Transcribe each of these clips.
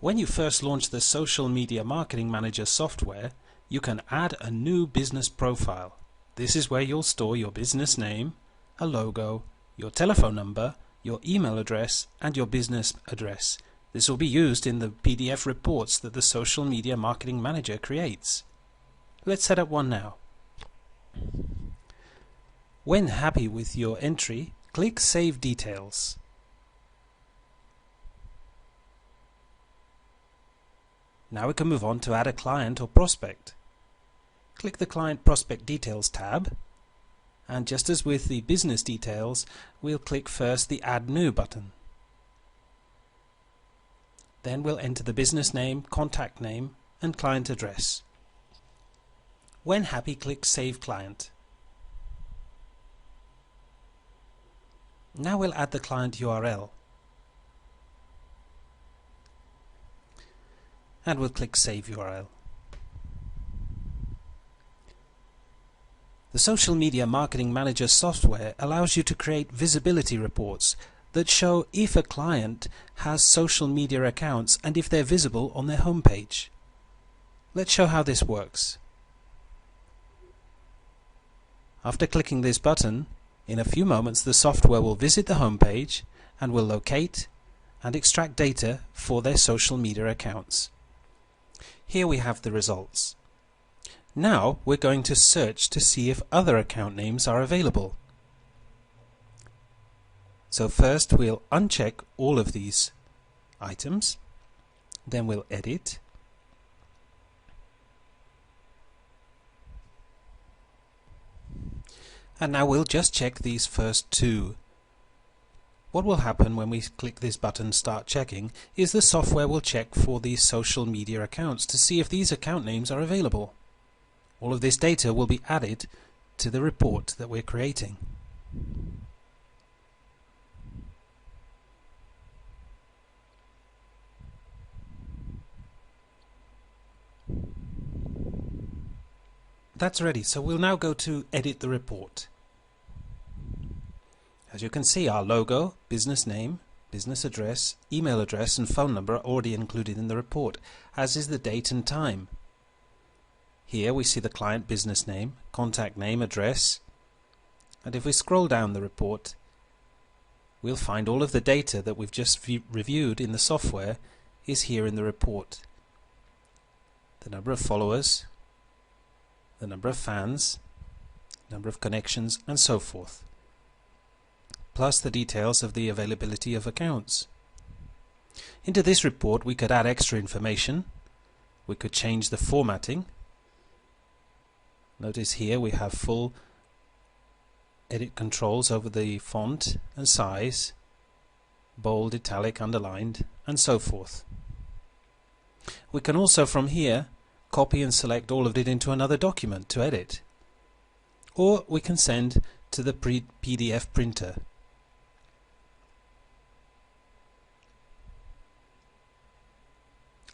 When you first launch the Social Media Marketing Manager software, you can add a new business profile. This is where you'll store your business name, a logo, your telephone number, your email address, and your business address. This will be used in the PDF reports that the Social Media Marketing Manager creates. Let's set up one now. When happy with your entry, click Save Details. Now we can move on to add a client or prospect. Click the Client Prospect Details tab, and just as with the business details, we'll click first the Add New button. Then we'll enter the business name, contact name, and client address. When happy, click Save Client. Now we'll add the client URL. And we'll click Save URL. The Social Media Marketing Manager software allows you to create visibility reports that show if a client has social media accounts and if they're visible on their homepage. Let's show how this works. After clicking this button, in a few moments the software will visit the homepage and will locate and extract data for their social media accounts. Here we have the results. Now we're going to search to see if other account names are available. So first we'll uncheck all of these items, then we'll edit, and now we'll just check these first two. What will happen when we click this button Start Checking is the software will check for these social media accounts to see if these account names are available. All of this data will be added to the report that we're creating. That's ready, so we'll now go to Edit the Report. As you can see, our logo, business name, business address, email address and phone number are already included in the report, as is the date and time. Here we see the client business name, contact name, address, and if we scroll down the report, we'll find all of the data that we've just reviewed in the software is here in the report. The number of followers, the number of fans, number of connections, and so forth, plus the details of the availability of accounts. Into this report we could add extra information. We could change the formatting. Notice here we have full edit controls over the font and size, bold, italic, underlined, and so forth. We can also from here copy and select all of it into another document to edit, or we can send to the PDF printer.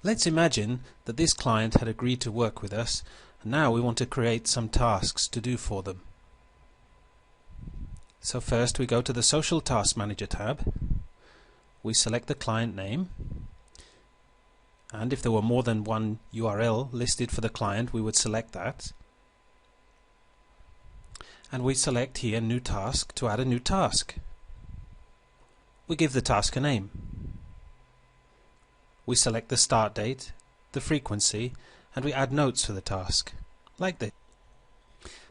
Let's imagine that this client had agreed to work with us, and now we want to create some tasks to do for them. So first we go to the Social Task Manager tab, we select the client name, and if there were more than one URL listed for the client we would select that, and we select here New Task to add a new task. We give the task a name. We select the start date, the frequency, and we add notes for the task, like this.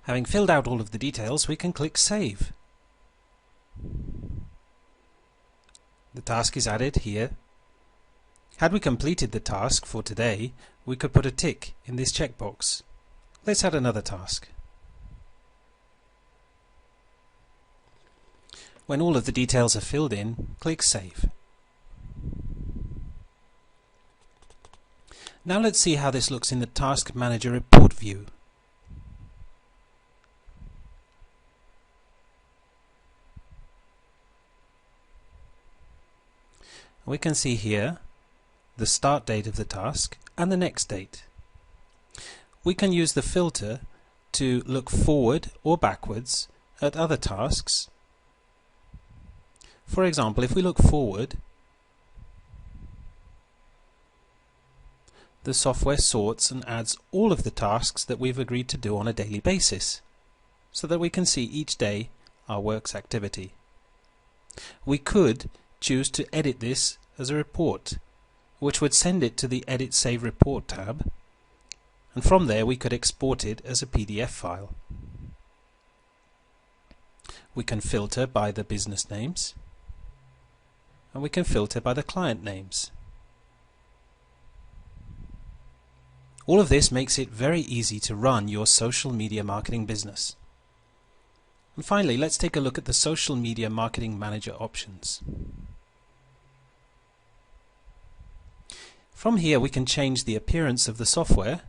Having filled out all of the details, we can click Save. The task is added here. Had we completed the task for today, we could put a tick in this checkbox. Let's add another task. When all of the details are filled in, click Save. Now let's see how this looks in the Task Manager report view. We can see here the start date of the task and the next date. We can use the filter to look forward or backwards at other tasks. For example, if we look forward, the software sorts and adds all of the tasks that we've agreed to do on a daily basis, so that we can see each day our work's activity. We could choose to edit this as a report, which would send it to the Edit Save Report tab, and from there we could export it as a PDF file. We can filter by the business names, and we can filter by the client names. All of this makes it very easy to run your social media marketing business. And finally, let's take a look at the Social Media Marketing Manager options. From here we can change the appearance of the software,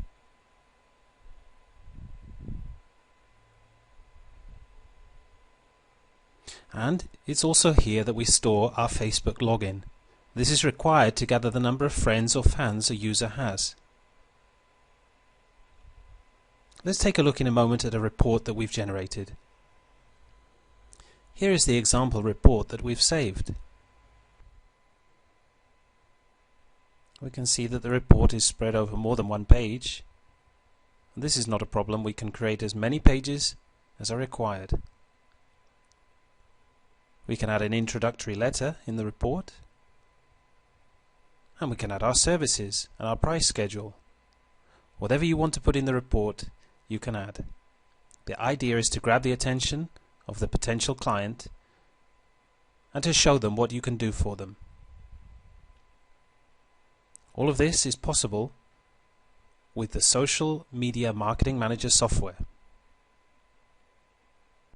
and it's also here that we store our Facebook login. This is required to gather the number of friends or fans a user has. Let's take a look in a moment at a report that we've generated. Here is the example report that we've saved. We can see that the report is spread over more than one page. This is not a problem. We can create as many pages as are required. We can add an introductory letter in the report, and we can add our services and our price schedule. Whatever you want to put in the report, you can add. The idea is to grab the attention of the potential client and to show them what you can do for them. All of this is possible with the Social Media Marketing Manager software.